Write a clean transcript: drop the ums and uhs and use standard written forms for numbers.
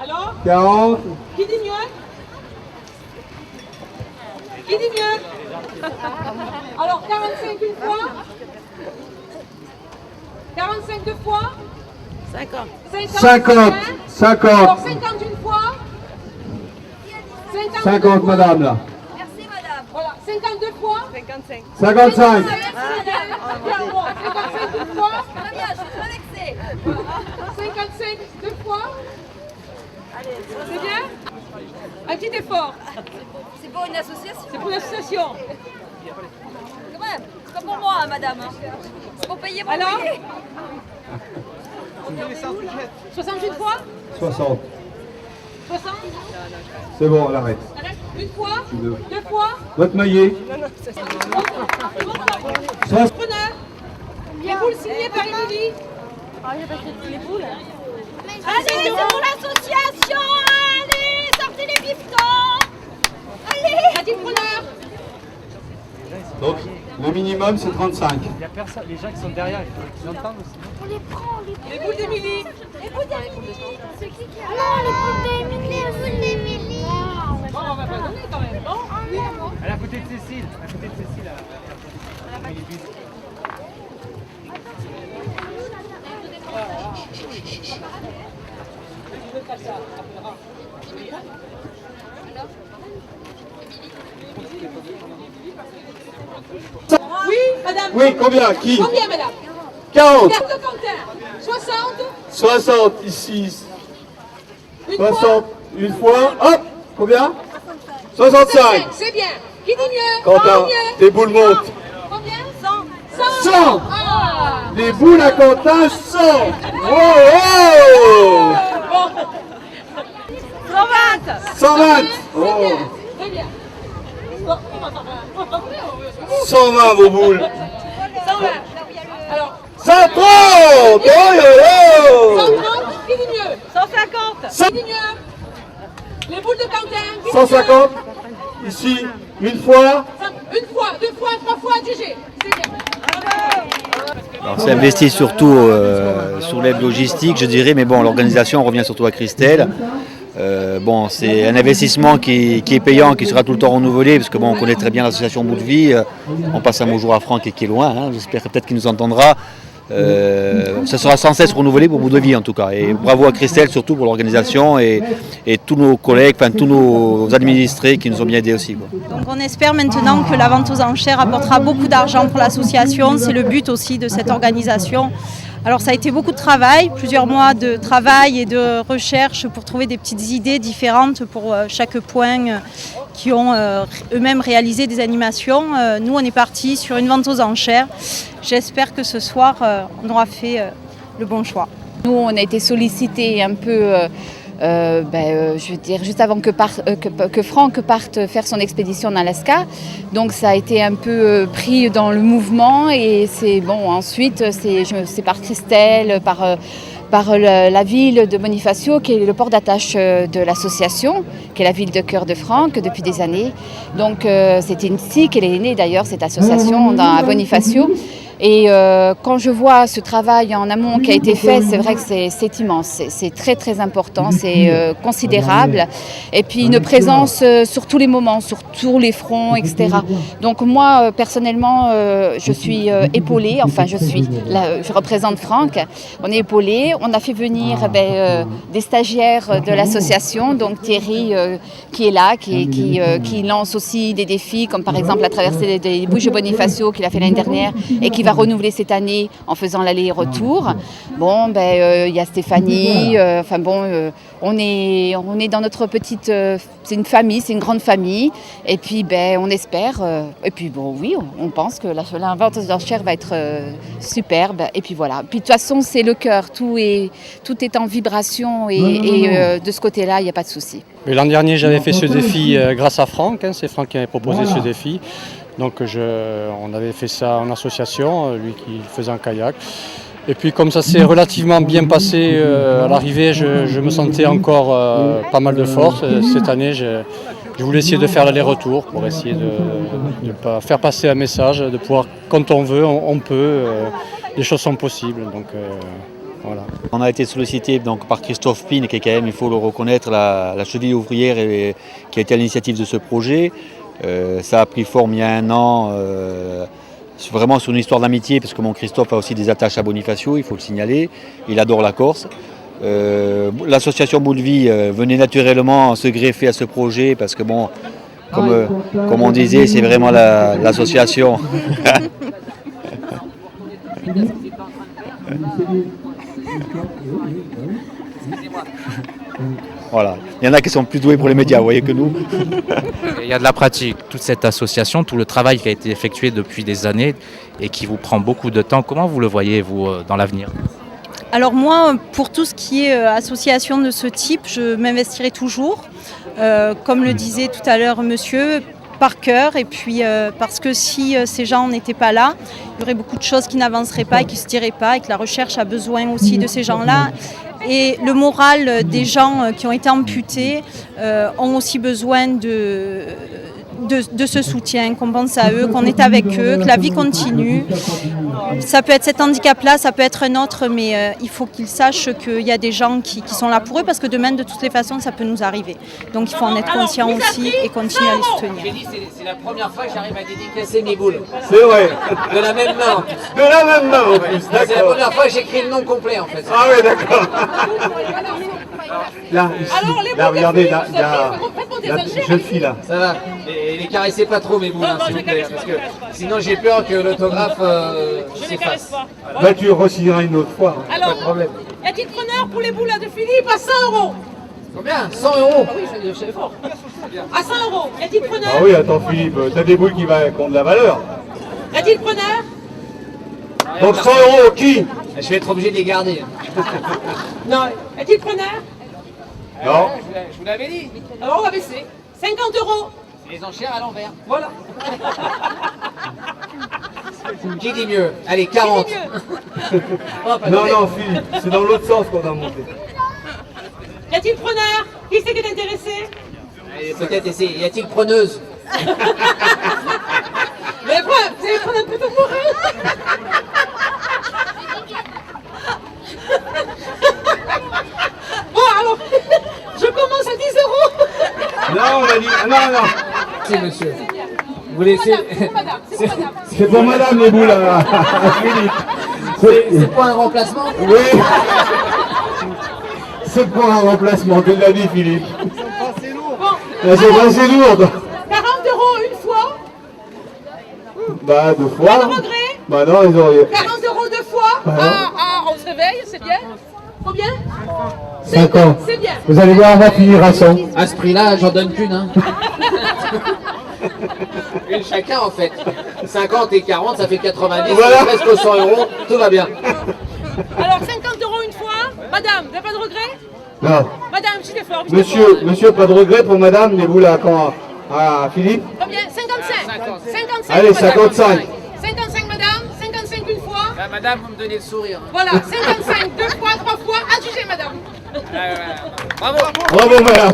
Alors 40, Qui dit mieux Qui dit mieux Alors 45 une fois 45 deux fois 50. 50, Alors 50, 50 une fois 50 deux fois. madame là. Merci madame. Voilà, 52 fois 55. 55, Merci madame. Bien, bon, 55 une fois Très bien, je suis très vexée. 55 deux fois. C'est bien. Un petit effort. C'est pour une association. C'est pour l'association. Quand même. C'est pas pour moi, hein, madame. Hein. C'est pour payer mon Alors loyer. 68 fois 60. 60 C'est bon, on arrête. Une fois Deux. Deux fois Votre maillet. Preneur. Les boules signées par Émilie. Allez, c'est pour l'association. Allez, sortez les bifetons. Allez. Nadine Preneur. Donc, le minimum c'est 35. Il y a personne, les gens qui sont derrière, il faut qu'ils entendent aussi. Les boules d'Émilie. Les bouts d'Amélie. C'est qui a... Non, les boules d'Émilie, les boules d'Émilie. Bon, on va pas donner quand même, non Elle est à côté de Cécile, à côté de Cécile. Oui, madame. Oui, combien? Qui? Combien, madame 40, Carte de Quentin. 60. 60 ici, Une fois. 60 une fois. Hop, combien? 65. C'est bien. Qui dit mieux Quentin, Combien tes boules montent. Combien 100. 100. Ah. Les boules à Quentin, 100. Oh, oh 120. 120. C'est Oh. bien. Très bien. Bon, on va faire 120 vos boules. 120. Alors, 130. Oh, oh, oh 130. Qui dit mieux 150. Qui dit mieux Les boules de Quentin. Qui dit 150. Ici, une fois. mieux Une fois, deux fois, trois fois, GG. C'est bien. Alors, c'est investi surtout sur l'aide logistique, je dirais, mais bon, l'organisation revient surtout à Christelle. Bon, c'est un investissement qui est payant, qui sera tout le temps renouvelé, parce que bon, on connaît très bien l'association Bout de Vie. On passe un bonjour à Franck qui est loin, hein, j'espère peut-être qu'il nous entendra. Ça sera sans cesse renouvelé pour Bout de Vie en tout cas. Et bravo à Christelle surtout pour l'organisation et tous nos collègues, enfin tous nos administrés qui nous ont bien aidés aussi, quoi. Donc on espère maintenant que la vente aux enchères apportera beaucoup d'argent pour l'association. C'est le but aussi de cette organisation. Alors ça a été beaucoup de travail, plusieurs mois de travail et de recherche pour trouver des petites idées différentes pour chaque point qui ont eux-mêmes réalisé des animations. Nous on est partis sur une vente aux enchères. J'espère que ce soir on aura fait le bon choix. Nous on a été sollicités un peu je veux dire, juste avant que Franck parte faire son expédition en Alaska. Donc ça a été un peu pris dans le mouvement et c'est bon. Ensuite, c'est par Christelle, par la ville de Bonifacio, qui est le port d'attache de l'association, qui est la ville de cœur de Franck depuis des années. Donc c'était ici qu'elle est née d'ailleurs, cette association à Bonifacio. Et quand je vois ce travail en amont qui a été fait, c'est vrai que c'est immense, c'est très très important, c'est considérable. Et puis une présence sur tous les moments, sur tous les fronts, etc. Donc moi, personnellement, je suis épaulée, enfin je représente Franck, on est épaulés. On a fait venir des stagiaires de l'association, donc Thierry qui est là, qui lance aussi des défis, comme par exemple la traversée des Bouches de Bonifacio qu'il a fait l'année dernière et qui va renouveler cette année en faisant l'aller-retour. Bon, il y a Stéphanie, on est dans notre petite... c'est une famille, c'est une grande famille. Et puis, on espère... et puis, bon, oui, on pense que la vente aux enchères va être superbe. Et puis, voilà. Puis, de toute façon, c'est le cœur. Tout est en vibration. Et de ce côté-là, il n'y a pas de souci. L'an dernier, j'avais fait ce défi grâce à Franck. C'est Franck qui avait proposé ce défi. Donc on avait fait ça en association, lui qui faisait en kayak. Et puis comme ça s'est relativement bien passé à l'arrivée, je me sentais encore pas mal de force. Cette année, je voulais essayer de faire l'aller-retour pour essayer de pas faire passer un message, de pouvoir, quand on veut, on peut, les choses sont possibles. Donc Voilà. On a été sollicité donc, par Christophe Pine, qui est quand même, il faut le reconnaître, la cheville ouvrière qui a été à l'initiative de ce projet. Ça a pris forme il y a 1 an, vraiment sur une histoire d'amitié, parce que mon Christophe a aussi des attaches à Bonifacio, il faut le signaler. Il adore la Corse. L'association Bout de Vie venait naturellement se greffer à ce projet, parce que bon, comme on disait, c'est vraiment l'association. Voilà. Il y en a qui sont plus doués pour les médias, vous voyez, que nous. Il y a de la pratique. Toute cette association, tout le travail qui a été effectué depuis des années et qui vous prend beaucoup de temps, comment vous le voyez, vous, dans l'avenir ? Alors moi, pour tout ce qui est association de ce type, je m'investirai toujours. Comme le disait tout à l'heure monsieur, par cœur, et puis parce que si ces gens n'étaient pas là, il y aurait beaucoup de choses qui n'avanceraient pas et qui ne se diraient pas, et que la recherche a besoin aussi de ces gens-là. Et le moral des gens qui ont été amputés ont aussi besoin de ce soutien, qu'on pense à eux, qu'on est avec eux, que la vie continue. Ça peut être cet handicap-là, ça peut être un autre, mais il faut qu'ils sachent qu'il y a des gens qui sont là pour eux, parce que demain, de toutes les façons, ça peut nous arriver. Donc il faut en être conscient aussi et continuer à les soutenir. J'ai dit, c'est la première fois que j'arrive à dédicacer mes boules. C'est vrai. De la même main en plus. De la même main en plus, C'est la d'accord. première fois que j'écris le nom complet en fait. Ah oui, d'accord. Là, ici, Alors, les là, boules de regardez, filles, là, il y a faites des la Algériens. jeune fille là. Ça va. Et les caressez pas trop mes boules, hein, s'il vous plaît, parce que sinon j'ai peur que l'autographe s'efface. Bah, tu re-signeras une autre fois. hein. Alors, Pas de problème. y a-t-il preneur pour les boules là de Philippe à 100 €? Combien 100 €. Ah oui, je savais fort. À 100 €. Y a-t-il preneur? Ah oui, attends Philippe, t'as des boules qui ont de la valeur. Y a-t-il preneur? Donc 100 € qui? Je vais être obligé de les garder. Non. Y a-t-il preneur? Non. Je vous l'avais dit. Alors on va baisser. 50 €. Les enchères à l'envers. Voilà. Qui dit mieux? Allez, 40. Non, non, Philippe, c'est dans l'autre sens qu'on a monté. Y a-t-il preneur? Qui c'est qui est intéressé? Allez, peut-être essayer. Y a-t-il preneuse? Mais quoi? Vous allez prendre un peu de mourir? Bon alors, je commence à 10 €. Non, on a dit. Non, non. C'est monsieur. Vous laissez. C'est madame. C'est pour madame les boules, Philippe. C'est pas un remplacement? Oui. C'est pour un remplacement, tu l'as dit, Philippe. Bon, Elles sont pas assez lourdes. 40 € une fois. Bah, 2 fois. Pas de regret. Bah non, ils ont 40 € deux fois. On se réveille, c'est bien. Combien? 50. C'est bien. Vous allez voir, on va finir à 100. À ce prix-là, j'en donne qu'une. Hein. Une chacun en fait. 50 et 40, ça fait 90. Voilà. Presque aux 100 €, tout va bien. Alors 50 € une fois. Madame, vous n'avez pas de regret? Non. Madame, petit effort. Monsieur, pas de regret pour madame, les boules à Philippe? Combien? 55. 55. Allez, madame. 55. 55 madame, 55 une fois. Madame, vous me donnez le sourire. Voilà, 55 deux fois, 3 fois, à juger madame. Bravo. Bravo, madame.